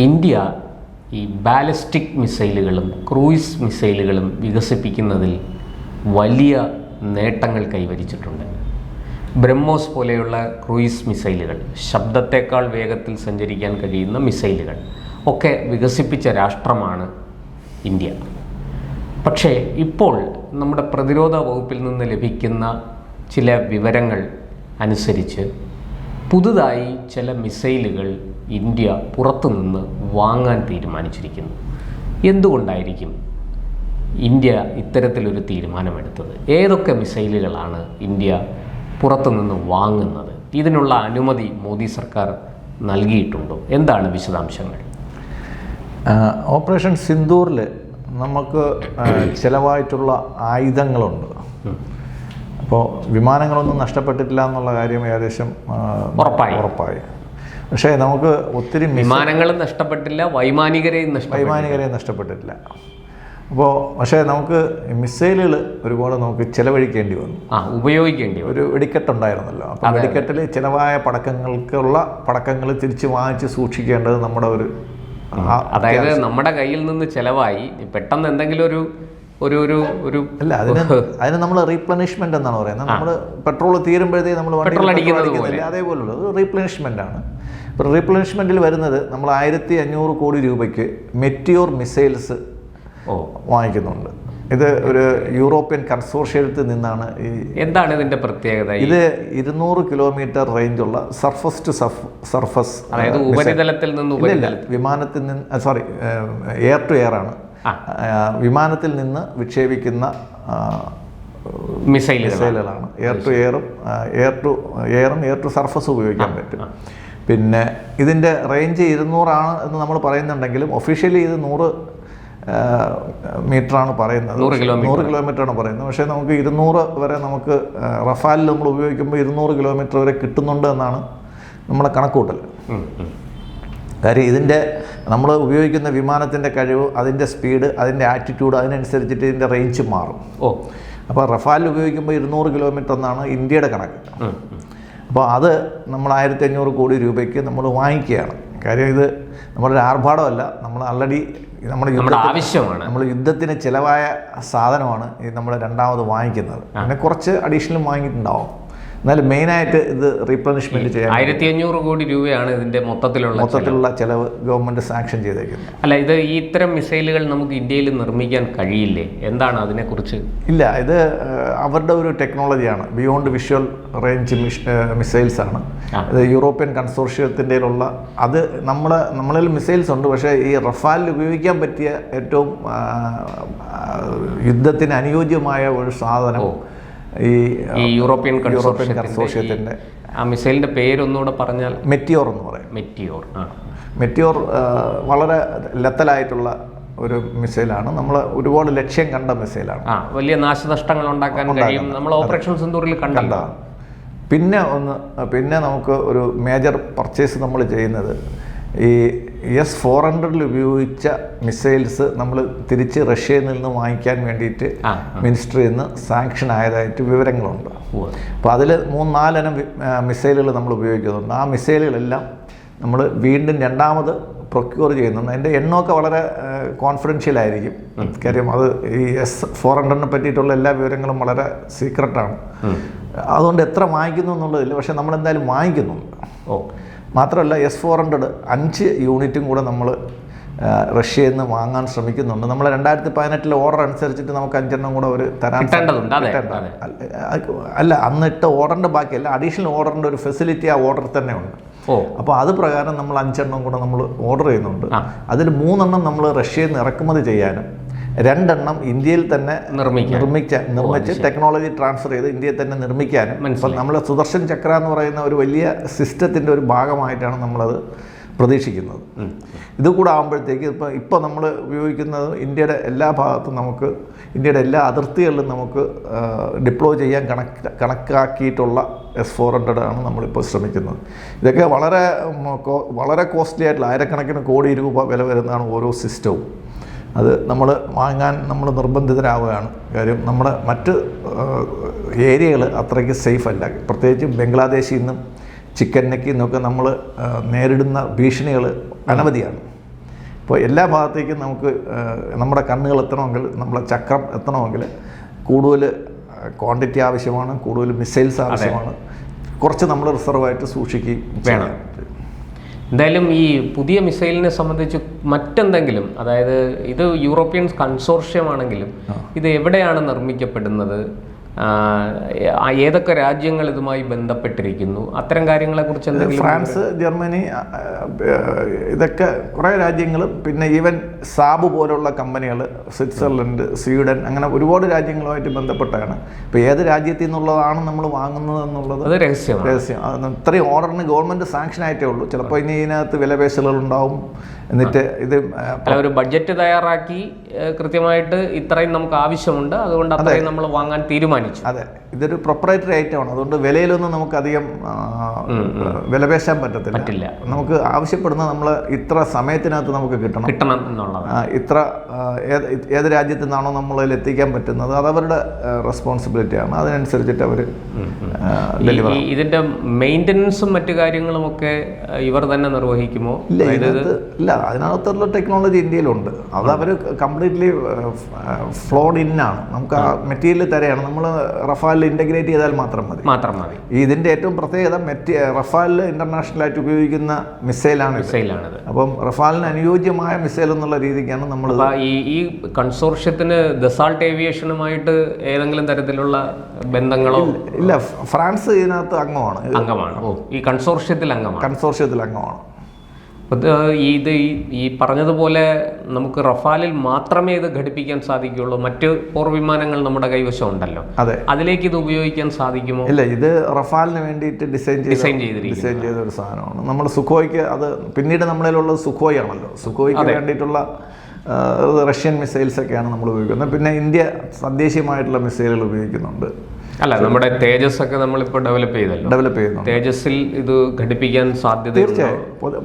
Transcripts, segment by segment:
India ഈ ballistic മിസൈലുകളും cruise മിസൈലുകളും വികസിപ്പിക്കുന്നതിൽ വലിയ നേട്ടങ്ങൾ കൈവരിച്ചിട്ടുണ്ട്. ബ്രഹ്മോസ് പോലെയുള്ള ക്രൂയിസ് മിസൈലുകൾ, ശബ്ദത്തേക്കാൾ വേഗത്തിൽ സഞ്ചരിക്കാൻ കഴിയുന്ന മിസൈലുകൾ ഒക്കെ വികസിപ്പിച്ച രാഷ്ട്രമാണ് ഇന്ത്യ. പക്ഷേ ഇപ്പോൾ നമ്മുടെ പ്രതിരോധ വകുപ്പിൽ നിന്ന് ലഭിക്കുന്ന ചില വിവരങ്ങൾ അനുസരിച്ച് പുതുതായി ചില മിസൈലുകൾ ഇന്ത്യ പുറത്തുനിന്ന് വാങ്ങാൻ തീരുമാനിച്ചിരിക്കുന്നു. എന്തുകൊണ്ടായിരിക്കും ഇന്ത്യ ഇത്തരത്തിലൊരു തീരുമാനമെടുത്തത്? ഏതൊക്കെ മിസൈലുകളാണ് ഇന്ത്യ പുറത്തുനിന്ന് വാങ്ങുന്നത്? ഇതിനുള്ള അനുമതി മോദി സർക്കാർ നൽകിയിട്ടുണ്ടോ? എന്താണ് വിശദാംശങ്ങൾ? ഓപ്പറേഷൻ സിന്ദൂറിൽ നമുക്ക് ചിലവായിട്ടുള്ള ആയുധങ്ങളുണ്ട്. അപ്പോൾ വിമാനങ്ങളൊന്നും നഷ്ടപ്പെട്ടിട്ടില്ല എന്നുള്ള കാര്യം ഏകദേശം ഉറപ്പായി. പക്ഷേ നമുക്ക് ഒത്തിരി വിമാനങ്ങളും നഷ്ടപ്പെട്ടില്ല, വൈമാനികരെയും നഷ്ടപ്പെട്ടിട്ടില്ല. അപ്പോൾ പക്ഷേ നമുക്ക് മിസൈലുകൾ ഒരുപാട് നമുക്ക് ചിലവഴിക്കേണ്ടി വന്നു, ഉപയോഗിക്കേണ്ടി ഒരു വെടിക്കെട്ടുണ്ടായിരുന്നല്ലോ. അപ്പോൾ വെടിക്കെട്ടിൽ ചിലവായ പടക്കങ്ങൾ തിരിച്ച് വാങ്ങിച്ച് സൂക്ഷിക്കേണ്ടത് നമ്മുടെ ഒരു, അതായത് നമ്മുടെ കയ്യിൽ നിന്ന് ചിലവായി പെട്ടെന്ന് എന്തെങ്കിലും ഒരു അല്ല, അതിന് നമ്മൾ റീപ്ലനിഷ്മെന്റ് എന്നാണ് പറയുന്നത്. നമ്മൾ പെട്രോൾ തീരുമ്പോഴത്തേക്ക് നമ്മൾ പെട്രോൾ അടിക്കുന്നില്ല, അതേപോലുള്ള റീപ്ലനിഷ്മെന്റ് ആണ്. ഇപ്പോൾ റീപ്ലനിഷ്മെന്റിൽ വരുന്നത് നമ്മൾ 1500 കോടി രൂപയ്ക്ക് മെറ്റിയോർ മിസൈൽസ് വാങ്ങിക്കുന്നുണ്ട്. ഇത് ഒരു യൂറോപ്യൻ കൺസോർഷ്യത്തിൽ നിന്നാണ്. എന്താണ് ഇതിന്റെ പ്രത്യേകത? ഇത് 200 കിലോമീറ്റർ റേഞ്ചുള്ള സർഫസ് ടു സർഫസ്, അതായത് ഉപരിതലത്തിൽ നിന്ന് വിമാനത്തിൽ നിന്ന്, സോറി, എയർ ടു എയർ ആണ്. വിമാനത്തിൽ നിന്ന് വിക്ഷേപിക്കുന്ന മിസൈലുകളാണ്. Air to air to surface ഉപയോഗിക്കാൻ പറ്റും. പിന്നെ ഇതിൻ്റെ റേഞ്ച് 200 ആണ് എന്ന് നമ്മൾ പറയുന്നുണ്ടെങ്കിലും ഒഫീഷ്യലി ഇത് 100 മീറ്ററാണ് പറയുന്നത്, 100 കിലോമീറ്ററാണ് പറയുന്നത്. പക്ഷേ നമുക്ക് 200 വരെ നമുക്ക് റഫാലിൽ നമ്മൾ ഉപയോഗിക്കുമ്പോൾ 200 കിലോമീറ്റർ വരെ കിട്ടുന്നുണ്ട് എന്നാണ് നമ്മുടെ കണക്കൂട്ടൽ. കാര്യം ഇതിൻ്റെ നമ്മൾ ഉപയോഗിക്കുന്ന വിമാനത്തിൻ്റെ കഴിവ്, അതിൻ്റെ സ്പീഡ്, അതിൻ്റെ ആറ്റിറ്റ്യൂഡ്, അതിനനുസരിച്ചിട്ട് ഇതിൻ്റെ റേഞ്ച് മാറും. അപ്പോൾ റഫാലിൽ ഉപയോഗിക്കുമ്പോൾ 200 കിലോമീറ്റർ എന്നാണ് ഇന്ത്യയുടെ കണക്ക്. അപ്പോൾ അത് നമ്മൾ 1500 കോടി രൂപയ്ക്ക് നമ്മൾ വാങ്ങിക്കുകയാണ്. കാര്യം ഇത് നമ്മുടെ ആർഭാടമല്ല, നമ്മൾ ആൾറെഡി നമ്മൾ യുദ്ധത്തിന് ചിലവായ സാധനമാണ് ഈ നമ്മൾ രണ്ടാമത് വാങ്ങിക്കുന്നത്. പിന്നെ കുറച്ച് അഡീഷണൽ വാങ്ങിയിട്ടുണ്ടാവും. എന്നാലും മെയിനായിട്ട് ഇത് റീപ്ലനിഷ്മെന്റ് ചെയ്യാൻ 1500 കോടി രൂപയാണ് ഇതിന്റെ മൊത്തത്തിലുള്ള ചെലവ് ഗവൺമെന്റ് സാങ്ഷൻ ചെയ്തേക്കുന്നത്. അല്ല, ഇത് ഇത്തരം മിസൈലുകൾ നമുക്ക് ഇന്ത്യയിൽ നിർമ്മിക്കാൻ കഴിയില്ലേ? എന്താണ് അതിനെക്കുറിച്ച്? ഇല്ല, ഇത് അവരുടെ ഒരു ടെക്നോളജിയാണ്. ബിയോണ്ട് വിഷ്വൽ റേഞ്ച് മിസൈൽസ് ആണ്. ഇത് യൂറോപ്യൻ കൺസോർഷ്യത്തിൻ്റെ ഉള്ള, അത് നമ്മളിൽ മിസൈൽസ് ഉണ്ട്. പക്ഷേ ഈ റഫാലിൽ ഉപയോഗിക്കാൻ പറ്റിയ ഏറ്റവും യുദ്ധത്തിന് അനുയോജ്യമായ ഒരു സാധനം ഈ യൂറോപ്യൻ കൺസോർഷ്യത്തിൻ്റെ ആ മിസൈലിൻ്റെ പേരൊന്നുകൂടെ പറഞ്ഞാൽ? മെറ്റിയോർ എന്ന് പറയും. മെറ്റിയോർ വളരെ ലെത്തലായിട്ടുള്ള ഒരു മിസൈലാണ്. നമ്മൾ ഒരുപാട് ലക്ഷ്യം കണ്ട മിസൈലാണ്. വലിയ നാശനഷ്ടങ്ങൾ ഉണ്ടാക്കാൻ കഴിയും. നമ്മൾ ഓപ്പറേഷൻ സിന്ദൂറിൽ കണ്ടതാണ്. പിന്നെ നമുക്ക് ഒരു മേജർ പർച്ചേസ് നമ്മൾ ചെയ്യുന്നത് ഈ S-400 ഉപയോഗിച്ച മിസൈൽസ് നമ്മൾ തിരിച്ച് റഷ്യയിൽ നിന്ന് വാങ്ങിക്കാൻ വേണ്ടിയിട്ട് മിനിസ്ട്രിയിൽ നിന്ന് സാങ്ഷൻ ആയതായിട്ട് വിവരങ്ങളുണ്ട്. അപ്പോൾ അതിൽ 3-4 ഇനം മിസൈലുകൾ നമ്മൾ ഉപയോഗിക്കുന്നുണ്ട്. ആ മിസൈലുകളെല്ലാം നമ്മൾ വീണ്ടും രണ്ടാമത് പ്രൊക്യൂർ ചെയ്യുന്നുണ്ട്. അതിൻ്റെ എണ്ണമൊക്കെ വളരെ കോൺഫിഡൻഷ്യലായിരിക്കും. കാര്യം അത് ഈ S-400 പറ്റിയിട്ടുള്ള എല്ലാ വിവരങ്ങളും വളരെ സീക്രട്ടാണ്. അതുകൊണ്ട് എത്ര വാങ്ങിക്കുന്നു എന്നുള്ളതില്ല, പക്ഷേ നമ്മളെന്തായാലും വാങ്ങിക്കുന്നുണ്ട്. മാത്രമല്ല S-400 5 യൂണിറ്റും കൂടെ നമ്മൾ റഷ്യയിൽ നിന്ന് വാങ്ങാൻ ശ്രമിക്കുന്നുണ്ട്. നമ്മൾ 2018 ഓർഡർ അനുസരിച്ചിട്ട് നമുക്ക് 5 എണ്ണം കൂടെ ഒരു തരാൻ അല്ല, അന്ന് ഇട്ട ഓർഡറിൻ്റെ ബാക്കിയല്ല, അഡീഷണൽ ഓർഡറിൻ്റെ ഒരു ഫെസിലിറ്റി ആ ഓർഡറിൽ തന്നെ ഉണ്ട്. അപ്പോൾ അത് പ്രകാരം നമ്മൾ 5 എണ്ണം കൂടെ നമ്മൾ ഓർഡർ ചെയ്യുന്നുണ്ട്. അതിൽ 3 എണ്ണം നമ്മൾ റഷ്യയിൽ നിന്ന് ഇറക്കുമതി ചെയ്യാനും 2 എണ്ണം ഇന്ത്യയിൽ തന്നെ നിർമ്മിച്ച് ടെക്നോളജി ട്രാൻസ്ഫർ ചെയ്ത് ഇന്ത്യയിൽ തന്നെ നിർമ്മിക്കാനും. ഇപ്പം നമ്മൾ സുദർശൻ ചക്ര എന്ന് പറയുന്ന ഒരു വലിയ സിസ്റ്റത്തിൻ്റെ ഒരു ഭാഗമായിട്ടാണ് നമ്മളത് പ്രതീക്ഷിക്കുന്നത്. ഇത് കൂടെ ആകുമ്പോഴത്തേക്ക് ഇപ്പോൾ നമ്മൾ ഉപയോഗിക്കുന്നത് ഇന്ത്യയുടെ എല്ലാ ഭാഗത്തും നമുക്ക്, ഇന്ത്യയുടെ എല്ലാ അതിർത്തികളിലും നമുക്ക് ഡിപ്ലോയ് ചെയ്യാൻ കണക്കാക്കിയിട്ടുള്ള S-400 ആണ് നമ്മളിപ്പോൾ ശ്രമിക്കുന്നത്. ഇതൊക്കെ വളരെ കോസ്റ്റ്ലി ആയിട്ടുള്ള 1000 കോടി രൂപ വില വരുന്നതാണ് ഓരോ സിസ്റ്റവും. അത് നമ്മൾ വാങ്ങാൻ നമ്മൾ നിർബന്ധിതരാവുകയാണ്. കാര്യം നമ്മുടെ മറ്റ് ഏരിയകൾ അത്രയ്ക്ക് സേഫ് അല്ല. പ്രത്യേകിച്ച് ബംഗ്ലാദേശിൽ നിന്നും ചിക്കൻ നെക്കിൽ നിന്നൊക്കെ നമ്മൾ നേരിടുന്ന ഭീഷണികൾ അനവധിയാണ്. അപ്പോൾ എല്ലാ ഭാഗത്തേക്കും നമുക്ക് നമ്മുടെ കണ്ണുകൾ എത്തണമെങ്കിൽ, നമ്മളെ ചക്രം എത്തണമെങ്കിൽ കൂടുതൽ ക്വാണ്ടിറ്റി ആവശ്യമാണ്, കൂടുതൽ മിസൈൽസ് ആവശ്യമാണ്. കുറച്ച് നമ്മൾ റിസർവായിട്ട് സൂക്ഷിക്കുകയും വേണം. എന്തായാലും ഈ പുതിയ മിസൈലിനെ സംബന്ധിച്ച് മറ്റെന്തെങ്കിലും, അതായത് ഇത് യൂറോപ്യൻ കൺസോർഷ്യമാണെങ്കിലും ഇത് എവിടെയാണ് നിർമ്മിക്കപ്പെടുന്നത്, ഏതൊക്കെ രാജ്യങ്ങൾ ഇതുമായി ബന്ധപ്പെട്ടിരിക്കുന്നു, അത്തരം കാര്യങ്ങളെക്കുറിച്ച് എന്തെങ്കിലും? ഫ്രാൻസ്, ജർമ്മനി, ഇതൊക്കെ കുറേ രാജ്യങ്ങളും, പിന്നെ ഈവൻ സാബ് പോലുള്ള കമ്പനികൾ, സ്വിറ്റ്സർലൻഡ്, സ്വീഡൻ, അങ്ങനെ ഒരുപാട് രാജ്യങ്ങളുമായിട്ട് ബന്ധപ്പെട്ടാണ്. ഇപ്പോൾ ഏത് രാജ്യത്തിൽ നിന്നുള്ളതാണ് നമ്മൾ വാങ്ങുന്നത് എന്നുള്ളത് രഹസ്യം. ഇത്രയും ഓർഡറിന് ഗവൺമെൻറ് സാങ്ഷൻ ആയിട്ടേ ഉള്ളൂ. ചിലപ്പോൾ ഇനി ഇതിനകത്ത് വിലപേശലുകൾ ഉണ്ടാവും. എന്നിട്ട് ഇത് ഒരു ബഡ്ജറ്റ് തയ്യാറാക്കി കൃത്യമായിട്ട് ഇത്രയും നമുക്ക് ആവശ്യമുണ്ട്, അതുകൊണ്ട് അത്രയും നമ്മൾ വാങ്ങാൻ തീരുമാനിച്ചു. അതെ, ഇതൊരു പ്രൊപ്പറേറ്ററി ഐറ്റമാണ്. അതുകൊണ്ട് വിലയിലൊന്നും നമുക്ക് അധികം വിലപേശാൻ പറ്റില്ല. നമുക്ക് ആവശ്യപ്പെടുന്ന നമ്മൾ ഇത്ര സമയത്തിനകത്ത് നമുക്ക് കിട്ടണം എന്നുള്ളത്. ഇത്ര ഏത് രാജ്യത്തു നിന്നാണോ നമ്മളതിൽ എത്തിക്കാൻ പറ്റുന്നത് അത് അവരുടെ റെസ്പോൺസിബിലിറ്റിയാണ്. അതിനനുസരിച്ചിട്ട് അവർ ഡെലിവർ. ഇതിന്റെ മെയിൻ്റനൻസും മറ്റു കാര്യങ്ങളും ഒക്കെ ഇവർ തന്നെ നിർവഹിക്കുമോ? ഇല്ല, അതിനകത്തുള്ള ടെക്നോളജി ഇന്ത്യയിലുണ്ട്. അത് അവർ കംപ്ലീറ്റ്ലി ഫ്ലോഡ് ഇൻ ആണ്. നമുക്ക് ആ മെറ്റീരിയൽ തരെയാണ്. നമ്മൾ റഫാലിൽ ഇൻ്റഗ്രേറ്റ് ചെയ്താൽ മാത്രം മതി. ഇതിൻ്റെ ഏറ്റവും പ്രത്യേകത റഫാലിൽ ഇന്റർനാഷണലായിട്ട് ഉപയോഗിക്കുന്ന മിസൈലാണിത്. അപ്പം റഫാലിന് അനുയോജ്യമായ മിസൈൽ എന്നുള്ള രീതിക്കാണ് നമ്മൾ. ഈ കൺസോർഷ്യത്തിന് ദസാൾട്ട് ഏവിയേഷനുമായിട്ട് ഏതെങ്കിലും തരത്തിലുള്ള ബന്ധങ്ങളോ? ഇല്ല, ഫ്രാൻസ് ഇതിനകത്ത് അംഗമാണ്. ഈ കൺസോർഷ്യത്തിൽ അംഗമാണ്. ഈ പറഞ്ഞതുപോലെ നമുക്ക് റഫാലിൽ മാത്രമേ ഇത് ഘടിപ്പിക്കാൻ സാധിക്കുകയുള്ളൂ? മറ്റ് പോർവിമാനങ്ങൾ നമ്മുടെ കൈവശം ഉണ്ടല്ലോ, അതിലേക്ക് ഇത് ഉപയോഗിക്കാൻ സാധിക്കുമോ? ഇല്ല, ഇത് റഫാലിന് വേണ്ടിയിട്ട് ഡിസൈൻ ചെയ്ത ഒരു സാധനമാണ്. നമ്മൾ സുഖോയ്ക്ക്, അത് പിന്നീട് നമ്മളിലുള്ളത് സുഖോയ് ആണല്ലോ. സുഖോയ്ക്ക് വേണ്ടിയിട്ടുള്ള റഷ്യൻ മിസൈൽസ് ഒക്കെയാണ് നമ്മൾ ഉപയോഗിക്കുന്നത്. പിന്നെ ഇന്ത്യ തദ്ദേശീയമായിട്ടുള്ള മിസൈലുകൾ ഉപയോഗിക്കുന്നുണ്ട്. അല്ല, നമ്മുടെ തേജസ് ഒക്കെ നമ്മളിപ്പോൾ ഡെവലപ്പ് ചെയ്യുന്നു. തേജസ്സിൽ ഇത് ഘടിപ്പിക്കാൻ സാധ്യത? തീർച്ചയായും.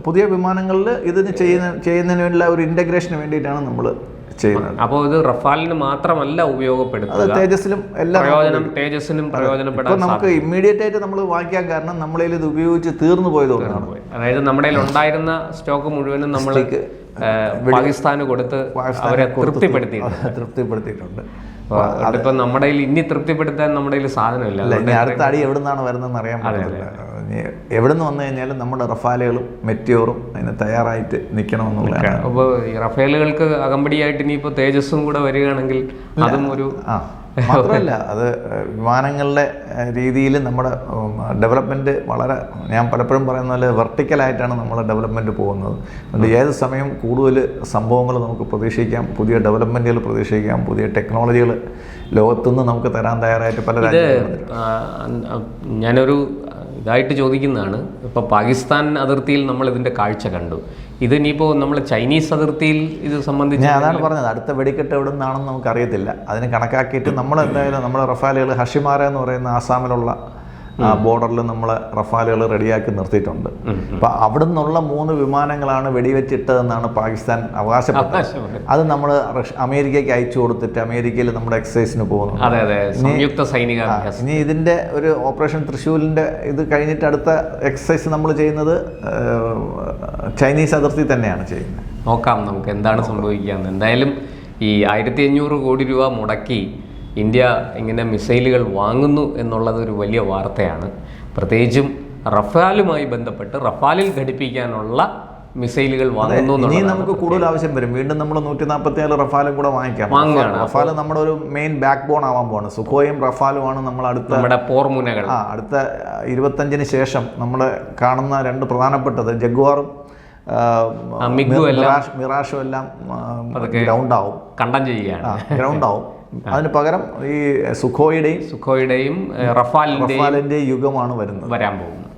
പുതിയ വിമാനങ്ങളിൽ ഇതിന് ചെയ്യുന്നതിനുള്ള ഒരു ഇന്റഗ്രേഷന് വേണ്ടിയിട്ടാണ് നമ്മൾ ചെയ്യുന്നത്. അപ്പോൾ ഇത് റഫാലിന് മാത്രമല്ല ഉപയോഗപ്പെടുത്തുന്നത്, തേജസ്സിലും തേജസ്സിനും പ്രയോജനപ്പെടാൻ. നമുക്ക് ഇമ്മീഡിയറ്റ് ആയിട്ട് നമ്മൾ വാങ്ങിക്കാൻ കാരണം നമ്മളതിൽ ഇത് ഉപയോഗിച്ച് തീർന്നു പോയതുകൊണ്ടാണ്. അതായത് നമ്മുടെ ഉണ്ടായിരുന്ന സ്റ്റോക്ക് മുഴുവനും നമ്മൾ പാകിസ്ഥാന് കൊടുത്ത് അവരെ തൃപ്തിപ്പെടുത്തിയിട്ടുണ്ട്. ഇപ്പൊ നമ്മുടെ ഇനി തൃപ്തിപ്പെടുത്താൻ നമ്മുടെ സാധനമില്ല. അടുത്ത അടി എവിടെ നിന്നാണ് വരുന്നതെന്ന് അറിയാൻ പറ്റില്ല. എവിടെ നിന്ന് വന്നു കഴിഞ്ഞാലും നമ്മുടെ റഫാലുകളും മെറ്റിയോറും അതിന് തയ്യാറായിട്ട് നിൽക്കണമെന്നുള്ളതാണ്. അപ്പോൾ ഈ റഫേലുകൾക്ക് അകമ്പടിയായിട്ട് ഇനിയിപ്പോൾ തേജസ്സും കൂടെ വരികയാണെങ്കിൽ അതും ഒരു മാത്രമല്ല, അത് വിമാനങ്ങളുടെ രീതിയിൽ നമ്മുടെ ഡെവലപ്മെൻറ്റ് വളരെ, ഞാൻ പലപ്പോഴും പറയുന്ന പോലെ വെർട്ടിക്കലായിട്ടാണ് നമ്മൾ ഡെവലപ്മെൻറ്റ് പോകുന്നത്. അതുകൊണ്ട് ഏത് സമയം കൂടുതൽ സംഭവങ്ങൾ നമുക്ക് പ്രതീക്ഷിക്കാം, പുതിയ ഡെവലപ്മെൻറ്റുകൾ പ്രതീക്ഷിക്കാം, പുതിയ ടെക്നോളജികൾ ലോകത്തുനിന്ന് നമുക്ക് തരാൻ തയ്യാറായിട്ട് പല രാജ്യങ്ങളും. ഞാനൊരു ഇതായിട്ട് ചോദിക്കുന്നതാണ്, ഇപ്പോൾ പാകിസ്ഥാൻ അതിർത്തിയിൽ നമ്മൾ ഇതിൻ്റെ കാഴ്ച കണ്ടു. ഇതിനിപ്പോൾ നമ്മൾ ചൈനീസ് അതിർത്തിയിൽ ഇത് സംബന്ധിച്ച് അതാണ് പറഞ്ഞത്. അടുത്ത വെടിക്കെട്ട് എവിടെ നിന്നാണെന്ന് നമുക്കറിയത്തില്ല. അതിന് കണക്കാക്കിയിട്ട് നമ്മൾ എന്തായാലും നമ്മുടെ റഫാലുകൾ ഹഷിമാര എന്ന് പറയുന്ന ആസാമിലുള്ള ബോർഡറിൽ നമ്മൾ റഫാലുകൾ റെഡിയാക്കി നിർത്തിയിട്ടുണ്ട്. അപ്പം അവിടെ നിന്നുള്ള 3 വിമാനങ്ങളാണ് വെടിവെച്ചിട്ടതെന്നാണ് പാകിസ്ഥാൻ അവകാശപ്പെട്ടത്. അത് നമ്മൾ അമേരിക്കയ്ക്ക് അയച്ചു കൊടുത്തിട്ട് അമേരിക്കയിൽ നമ്മുടെ എക്സസൈസിന് പോകുന്നു. ഇനി ഇതിൻ്റെ ഒരു ഓപ്പറേഷൻ തൃശ്ശൂലിൻ്റെ ഇത് കഴിഞ്ഞിട്ട് അടുത്ത എക്സസൈസ് നമ്മൾ ചെയ്യുന്നത് ചൈനീസ് അതിർത്തി തന്നെയാണ് ചെയ്യുന്നത്. നോക്കാം നമുക്ക് എന്താണ് സംഭവിക്കുക. എന്തായാലും ഈ 1500 കോടി രൂപ മുടക്കി ഇന്ത്യ ഇങ്ങനെ മിസൈലുകൾ വാങ്ങുന്നു എന്നുള്ളത് ഒരു വലിയ വാർത്തയാണ്. പ്രത്യേകിച്ചും റഫാലുമായി ബന്ധപ്പെട്ട് റഫാലിൽ ഘടിപ്പിക്കാനുള്ള മിസൈലുകൾ വാങ്ങുന്നു. ഇനി നമുക്ക് കൂടുതൽ ആവശ്യം വരും. വീണ്ടും നമ്മൾ 147 റഫാലും കൂടെ വാങ്ങിക്കാം. റഫാൽ നമ്മുടെ ഒരു മെയിൻ ബാക്ക് ബോൺ ആവാൻ പോവാണ്. സുഖോയും റഫാലുമാണ് നമ്മൾ നമ്മുടെ പോർമുനകൾ. അടുത്ത 25-ന് ശേഷം നമ്മൾ കാണുന്ന 2 പ്രധാനപ്പെട്ടത് ജഗ്വാറും മിറാഷും എല്ലാം ഗ്രൗണ്ട് ആവും, ഗ്രൗണ്ട് ആവും. അതിന് പകരം ഈ സുഖോയുടെയും റഫാലിന്റെയും യുഗമാണ് വരാൻ പോകുന്നത്.